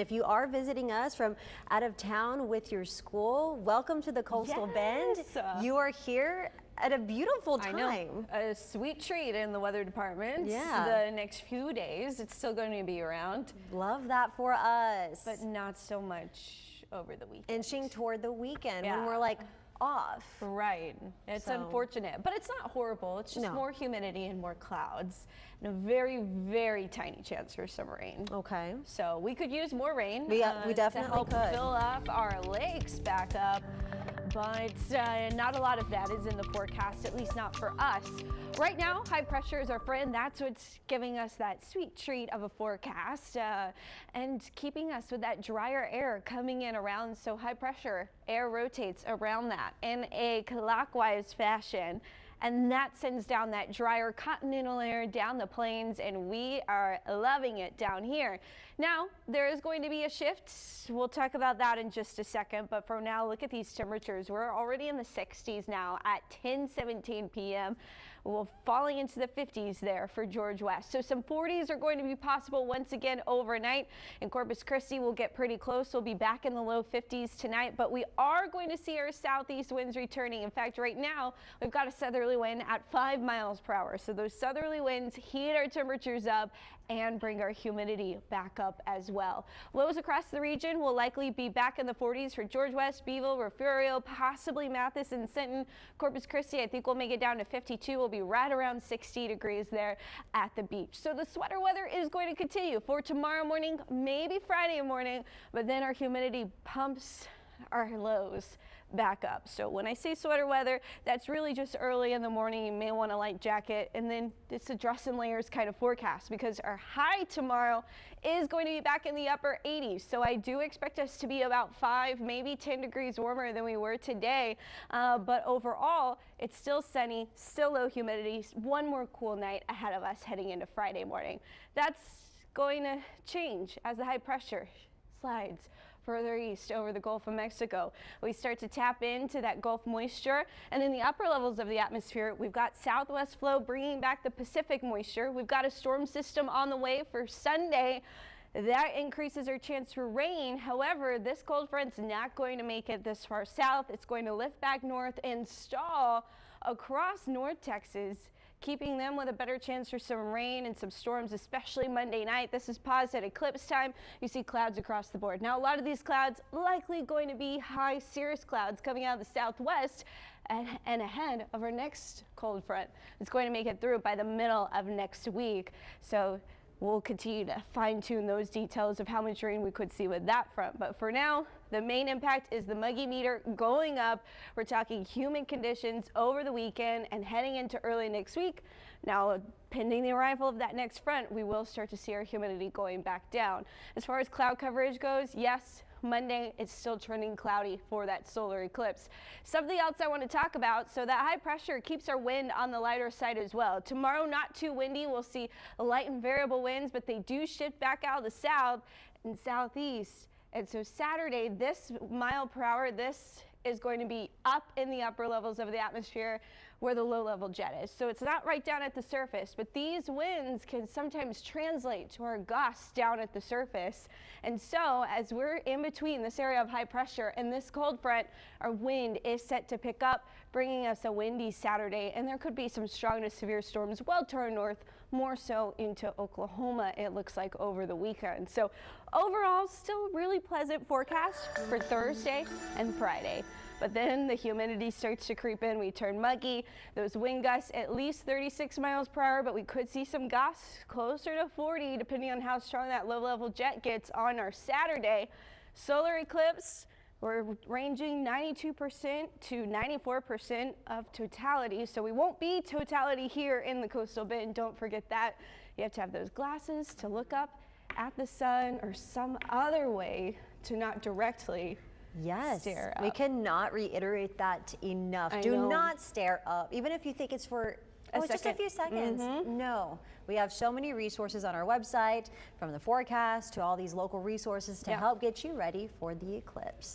If you are visiting us from out of town with your school, welcome to the Coastal Bend. You are here at a beautiful time. I know, a sweet treat in the weather department. Yeah. The next few days, it's still going to be around. Love that for us. But not so much over the weekend. Inching toward the weekend when we're like off. Right. It's unfortunate, but it's not horrible. It's just more humidity and more clouds and a very, very tiny chance for some rain. Okay. So we could use more rain. We definitely to help could fill up our lakes back up. But not a lot of that is in the forecast, at least not for us. Right now, high pressure is our friend. That's what's giving us that sweet treat of a forecast and keeping us with that drier air coming in around. So high pressure air rotates around that in a clockwise fashion. And that sends down that drier continental air down the plains, and we are loving it down here. Now, there is going to be a shift. We'll talk about that in just a second, but for now, look at these temperatures. We're already in the 60s now at 10:17 p.m. We're falling into the 50s there for George West. So some 40s are going to be possible once again overnight. In Corpus Christi, we'll get pretty close. We'll be back in the low 50s tonight, but we are going to see our southeast winds returning. In fact, right now, we've got a southerly wind at 5 miles per hour. So those southerly winds heat our temperatures up and bring our humidity back up as well. Lows across the region will likely be back in the 40s for George West, Beeville, Refugio, possibly Mathis and Sinton. Corpus Christi, I think we'll make it down to 52. We'll be right around 60 degrees there at the beach. So the sweater weather is going to continue for tomorrow morning, maybe Friday morning, but then our humidity pumps our lows back up. So when I say sweater weather, that's really just early in the morning. You may want a light jacket, and then it's a dress and layers kind of forecast because our high tomorrow is going to be back in the upper 80s. So I do expect us to be about 5, maybe 10 degrees warmer than we were today. But overall, it's still sunny, still low humidity. One more cool night ahead of us heading into Friday morning. That's going to change as the high pressure slides further east over the Gulf of Mexico. We start to tap into that Gulf moisture, and in the upper levels of the atmosphere, we've got southwest flow bringing back the Pacific moisture. We've got a storm system on the way for Sunday. That increases our chance for rain. However, this cold front's not going to make it this far south. It's going to lift back north and stall across North Texas, keeping them with a better chance for some rain and some storms, especially Monday night. This is paused at eclipse time. You see clouds across the board. Now, a lot of these clouds likely going to be high cirrus clouds coming out of the southwest and ahead of our next cold front. It's going to make it through by the middle of next week. So we'll continue to fine-tune those details of how much rain we could see with that front. But for now, the main impact is the muggy meter going up. We're talking humid conditions over the weekend and heading into early next week. Now, pending the arrival of that next front, we will start to see our humidity going back down. As far as cloud coverage goes, yes, Monday, it's still trending cloudy for that solar eclipse. Something else I want to talk about, so that high pressure keeps our wind on the lighter side as well. Tomorrow, not too windy. We'll see light and variable winds, but they do shift back out of the south and southeast. And so Saturday, this mile per hour, this is going to be up in the upper levels of the atmosphere where the low level jet is. So it's not right down at the surface, but these winds can sometimes translate to our gusts down at the surface. And so as we're in between this area of high pressure and this cold front, our wind is set to pick up, bringing us a windy Saturday. And there could be some strong to severe storms well to our north, more so into Oklahoma, it looks like over the weekend. So overall, still really pleasant forecast for Thursday and Friday. But then the humidity starts to creep in. We turn muggy. Those wind gusts at least 36 miles per hour, but we could see some gusts closer to 40 depending on how strong that low level jet gets on our Saturday. Solar eclipse, we're ranging 92% to 94% of totality. So we won't be totality here in the Coastal Bend. Don't forget that. You have to have those glasses to look up at the sun or some other way to not directly stare up. We cannot reiterate that enough. Do not stare up, even if you think it's for just a few seconds. No, we have so many resources on our website, from the forecast to all these local resources to help get you ready for the eclipse.